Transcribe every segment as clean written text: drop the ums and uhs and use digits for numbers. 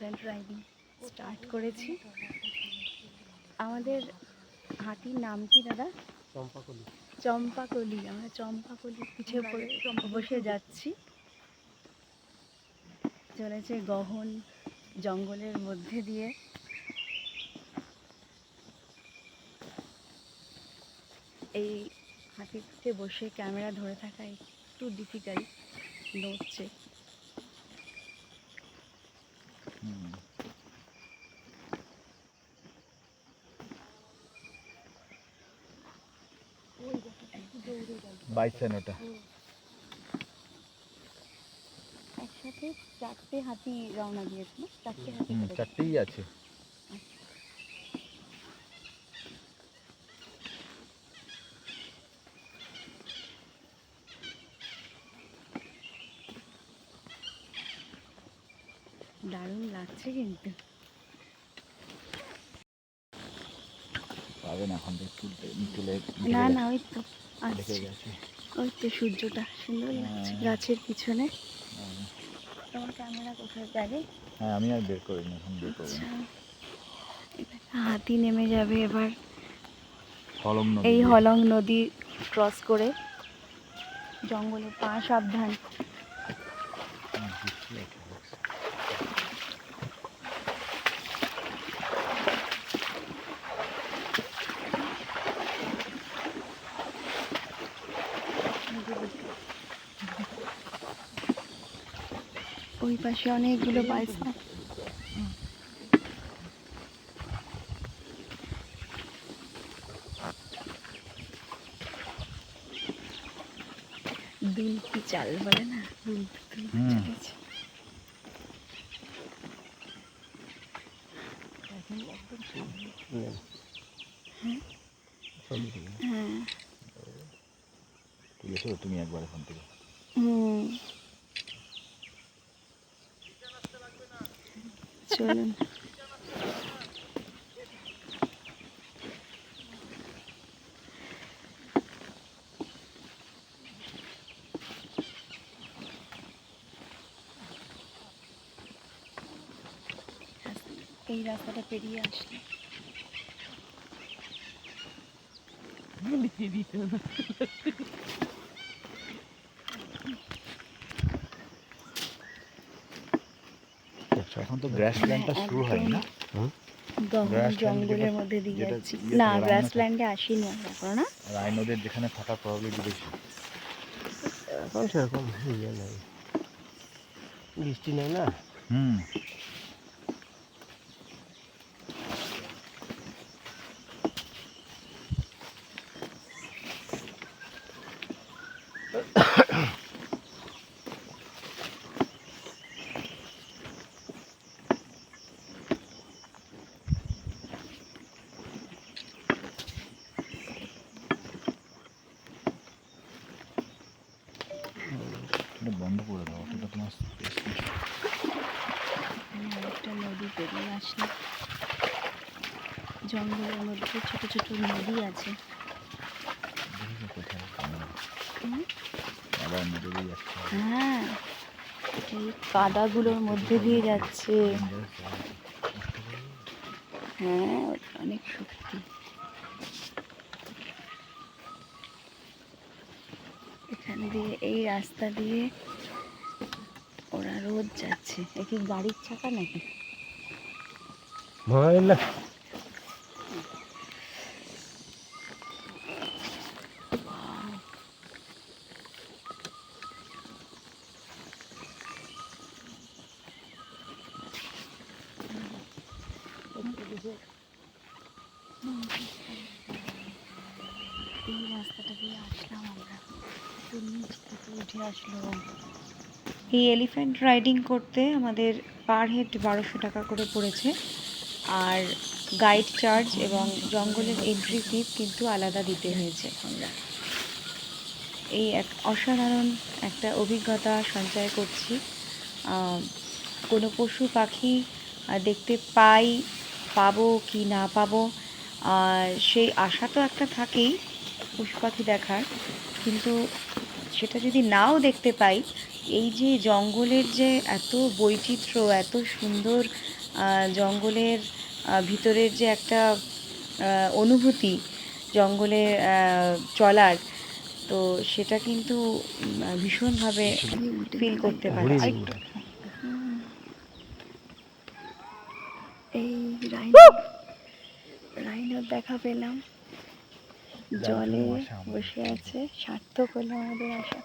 Elephant riding start করেছি। আমাদের হাতির নাম কি দাদা? চম্পাকলি। চম্পাকলি। আমরা চম্পাকলির পিঠে পড়ে বসে যাচ্ছি। চলেছে গহন জঙ্গলের মধ্যে দিয়ে। এই হাতির পিঠে বসে ক্যামেরা ধরে থাকা একটু ডিফিকাল্ট, নড়ছে। বাইসেন ওটা। একসাথে 4টে হাতি রওনা দিয়েছে না? 4টে হাতি? 4টেই আছে। দারুণ লাগছে কিন্তু। পাবে না এখন তুলে না না, ওই তো দেখে আসছে। গেছে। ওই তো সূর্যটা সুন্দর লাগছে গাছের পিছনে। তোমার ক্যামেরা কোথায় ব্যাগে? হ্যাঁ, আমি আর বের করিনি, এখন বের করব। হাতি নেমে যাবে এবার হলং নদী, এই হলং নদী ক্রস করে। জঙ্গলে পা সাবধান। ওই পাশে অনেকগুলো বাইসাইকেল। দুলকি চাল বলে না, দুলকি চলেছে। হ্যাঁ, তুমি একবার এখান থেকে। চলুন। এই রাস্তাটা পেরিয়ে আসলে এখন তো গ্রাসল্যান্ডটা শুরু হয়নি না? গহন জঙ্গলের মধ্যে দিয়ে যাচ্ছি। না, গ্রাসল্যান্ডে আসিনি আমরা এখনো। না, রাইনোদের যেখানে থাকার প্রবাবিলিটি বেশি। এখন সেরকম ইয়ে নেই, বৃষ্টি নেই না। বন্ধ করে দাও, অতটা তোমার একটা নদী পেরিয়ে আসলে জঙ্গলের মধ্যে ছোট ছোট নদী আছে। হ্যাঁ, এই কাদাগুলোর মধ্যে দিয়ে যাচ্ছে। হ্যাঁ, অনেক শক্তি। এখান দিয়ে, এই রাস্তা দিয়ে ওরা রোজ যাচ্ছে। এ কি গাড়ির চাকা নাকি? ময়লা এই রাস্তাটা দিয়ে আসলাম আমরা, নিচ থেকে উঠে আসলো। এই এলিফ্যান্ট রাইডিং করতে আমাদের পার হেড 1200 টাকা করে পড়েছে। আর গাইড চার্জ এবং জঙ্গলের এন্ট্রি ফি কিন্তু আলাদা দিতে হয়েছে। আমরা এই এক অসাধারণ একটা অভিজ্ঞতা সঞ্চয় করছি। কোনো পশু পাখি দেখতে পাবো কি না পাবো, সেই আশা তো একটা থাকেই পশু পাখি দেখার, কিন্তু সেটা যদি নাও দেখতে পাই, এই যে জঙ্গলের যে এত বৈচিত্র্য, এত সুন্দর জঙ্গলের ভিতরের যে একটা অনুভূতি জঙ্গলে চলার, তো সেটা কিন্তু ভীষণভাবে ফিল করতে পারে। এই রাইনোর দেখা পেলাম, জলে বসে আছে, সার্থক হলো আমাদের আশা।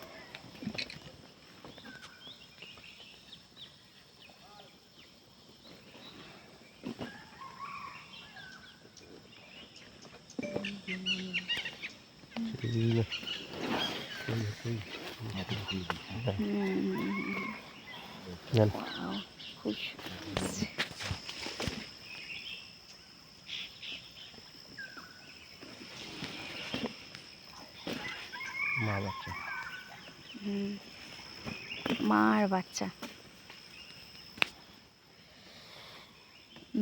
খুব মা বাচ্চা, মা আর বাচ্চা,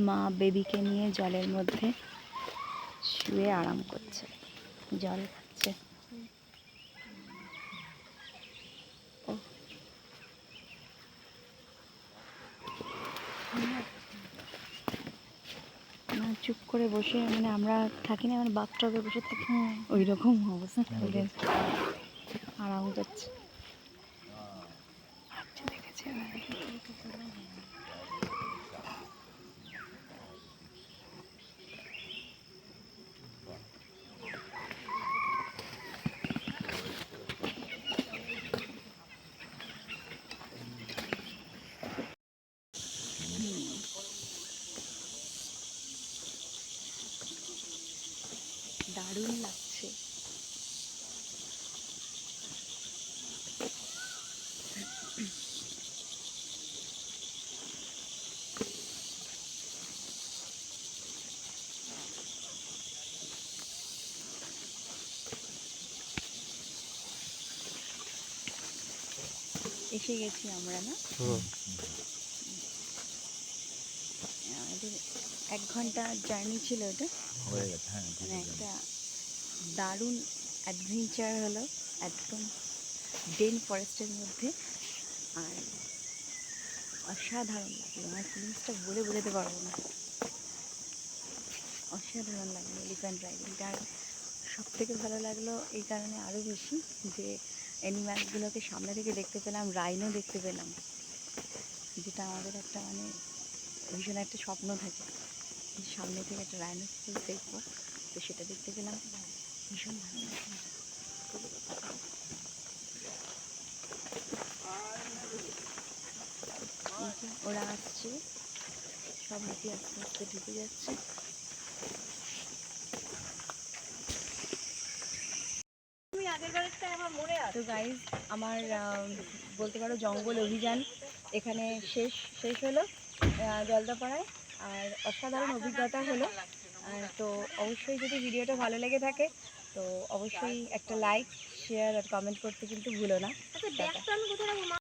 মা বেবিকে নিয়ে জলের মধ্যে শুয়ে আরাম করছে, জল খাচ্ছে। চুপ করে বসে, মানে আমরা থাকি না, মানে বাথটবে বসে থাকি, ওই রকম অবস্থা, আরাম করছে। আচ্ছা, দেখেছে দারুণ লাগছে। এসে গেছি আমরা, না আমাদের 1 ঘন্টা জার্নি ছিল ওটা, হয়ে গেছে। হ্যাঁ, মানে একটা দারুণ অ্যাডভেঞ্চার হলো একদম ডেন ফরেস্টের মধ্যে। আর অসাধারণ লাগলো, আমার ফিলিংসটা বলে বোঝাতে পারবো না, অসাধারণ লাগলো এলিফ্যান্ট রাইডিংটা। আর সব থেকে ভালো লাগলো এই কারণে আরও বেশি যে অ্যানিম্যালগুলোকে সামনে থেকে দেখতে পেলাম, রাইনো দেখতে পেলাম, যেটা আমাদের একটা মানে ভীষণ একটা স্বপ্ন থাকে, সামনে থেকে একটা রাইনোসেরাস দেখবো, তো সেটা দেখতে পেলাম, ভীষণ ভালো লাগলো। ওরা আসছে, সব হাতি আস্তে আস্তে ঢুকে যাচ্ছে। তো গাইজ, আমার বলতে পারো জঙ্গল অভিযান এখানে শেষ হলো জলদাপাড়ায়, আর অসাধারণ অভিজ্ঞতা হলো। তো অবশ্যই যদি ভিডিওটা ভালো লেগে থাকে তো অবশ্যই একটা লাইক, শেয়ার আর কমেন্ট করতে কিন্তু ভুলো না।